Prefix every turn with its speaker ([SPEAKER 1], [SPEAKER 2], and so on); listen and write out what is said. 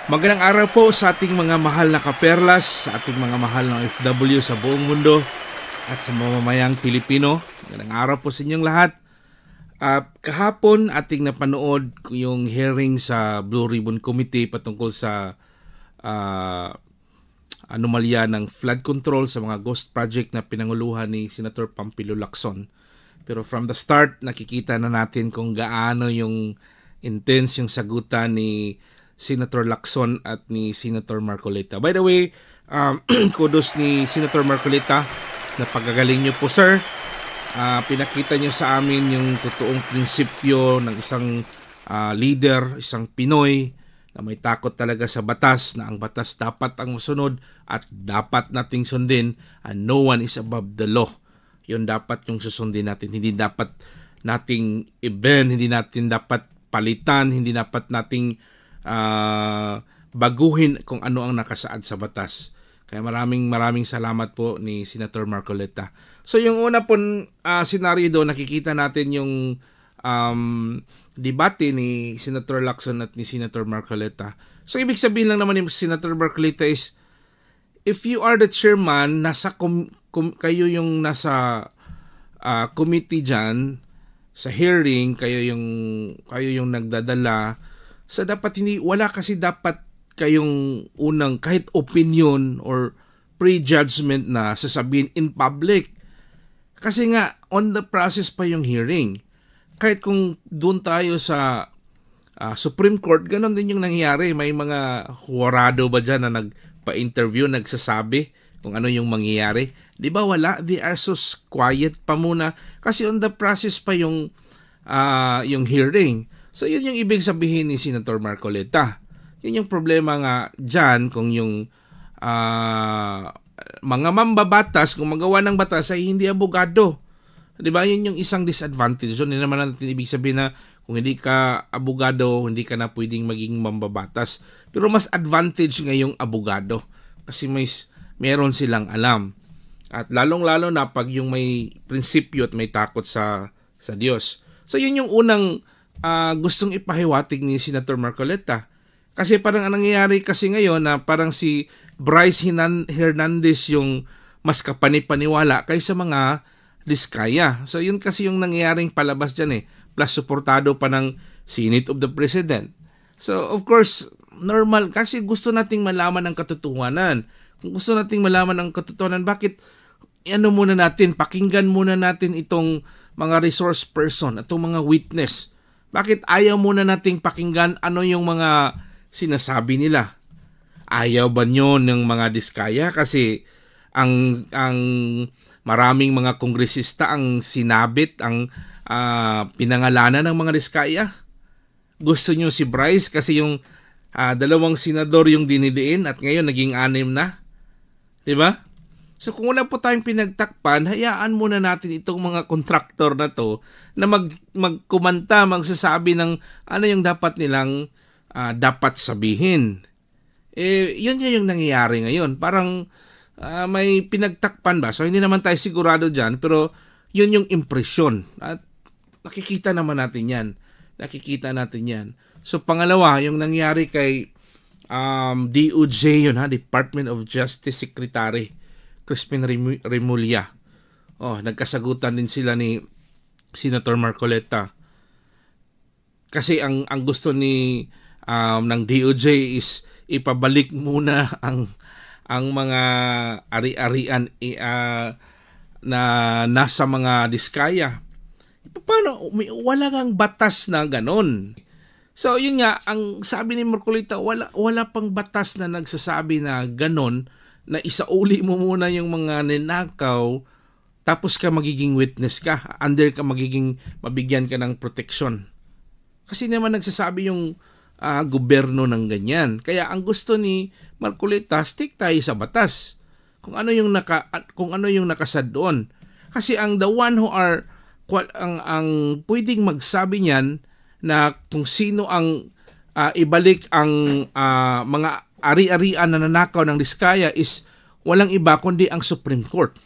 [SPEAKER 1] Magandang araw po sa ating mga mahal na kaperlas, sa ating mga mahal na OFW sa buong mundo at sa mamamayang Pilipino. Magandang araw po sa inyong lahat. Kahapon ating napanood yung hearing sa Blue Ribbon Committee patungkol sa anomalya ng flood control sa mga ghost project na pinanguluhan ni Senator Pampilo Lacson. Pero from the start, nakikita na natin kung gaano yung intense yung sagutan ni Senator Lacson at ni Senator Marcoleta. By the way, kudos ni Senator Marcoleta na pagagaling niyo po, sir. Pinakita niyo sa amin yung totoong prinsipyo ng isang leader, isang Pinoy na may takot talaga sa batas, na ang batas dapat ang masunod at dapat nating sundin, and no one is above the law. Yun dapat yung susundin natin. Hindi dapat nating i-bend, hindi natin dapat palitan, hindi dapat nating baguhin kung ano ang nakasaad sa batas. Kaya maraming salamat po ni Senator Marcoleta. So yung una pong senaryo doon, nakikita natin yung debate ni Senator Lacson at ni Senator Marcoleta. So ibig sabihin lang naman ni Senator Marcoleta is, if you are the chairman, kayo yung nasa committee dyan, sa hearing, kayo yung nagdadala, so dapat wala kasi dapat kayong unang kahit opinion or prejudgment na sasabihin in public. Kasi nga, on the process pa yung hearing. Kahit kung doon tayo sa Supreme Court, ganon din yung nangyayari. May mga huwarado ba dyan na nagpa-interview, nagsasabi kung ano yung mangyayari. Di ba wala? They are so quiet pa muna. Kasi on the process pa yung hearing. So yun yung ibig sabihin ni Senator Marcoleta. Yun yung problema nga dyan kung yung mga mambabatas, kung magawa ng batas ay hindi abogado. Diba? Yun yung isang disadvantage. Hindi naman natin ibig sabihin na kung hindi ka abogado, hindi ka na pwedeng maging mambabatas. Pero mas advantage ngayong abogado kasi meron silang alam. At lalong-lalo na pag yung may prinsipyo at may takot sa Diyos. So yun yung unang gustong ipahiwatig ni Senator Marcoleta. Kasi parang ang nangyayari kasi ngayon na parang si Bryce Hernandez yung mas kapanipaniwala kaysa mga Diskaya. So yun kasi yung nangyayaring palabas dyan Plus suportado pa ng Senate of the President. So of course, normal kasi gusto nating malaman ang katotohanan. Kung gusto nating malaman ang katotohanan, bakit pakinggan muna natin itong mga resource person, itong mga witness. Bakit ayaw muna nating pakinggan ano yung mga sinasabi nila? Ayaw ba nyo ng mga Diskaya? Kasi ang maraming mga kongresista ang sinabit, ang pinangalanan ng mga Diskaya. Gusto nyo si Bryce kasi yung dalawang senador yung dinidiin at ngayon naging 6 na. Diba? So kung wala po tayong pinagtakpan, hayaan muna natin itong mga kontraktor na to na magkumanta, magsasabi ng ano yung dapat nilang dapat sabihin. Yun yung nangyayari ngayon. Parang may pinagtakpan ba? So hindi naman tayo sigurado dyan, pero yun yung impresyon. At nakikita naman natin yan. So pangalawa, yung nangyari kay DOJ yun, Department of Justice Secretary Crispin Remulla. Nagkasagutan din sila ni Senator Marcoleta. Kasi ang gusto ng DOJ is ipabalik muna ang mga ari-arian na nasa mga Diskaya. Paano? Wala ngang batas na ganon. So yun nga, ang sabi ni Marcoleta, wala pang batas na nagsasabi na ganon, na isauli mo muna yung mga ninakaw, tapos ka magiging witness ka, mabigyan ka ng protection. Kasi naman nagsasabi yung gobyerno ng ganyan. Kaya ang gusto ni Marcoleta, stick tayo sa batas. Kung ano yung nakasad doon. Kasi ang the one who are ang pwedeng magsabi niyan na kung sino ang ibalik ang mga ari-arian na nanakaw ng Diskaya is walang iba kundi ang Supreme Court.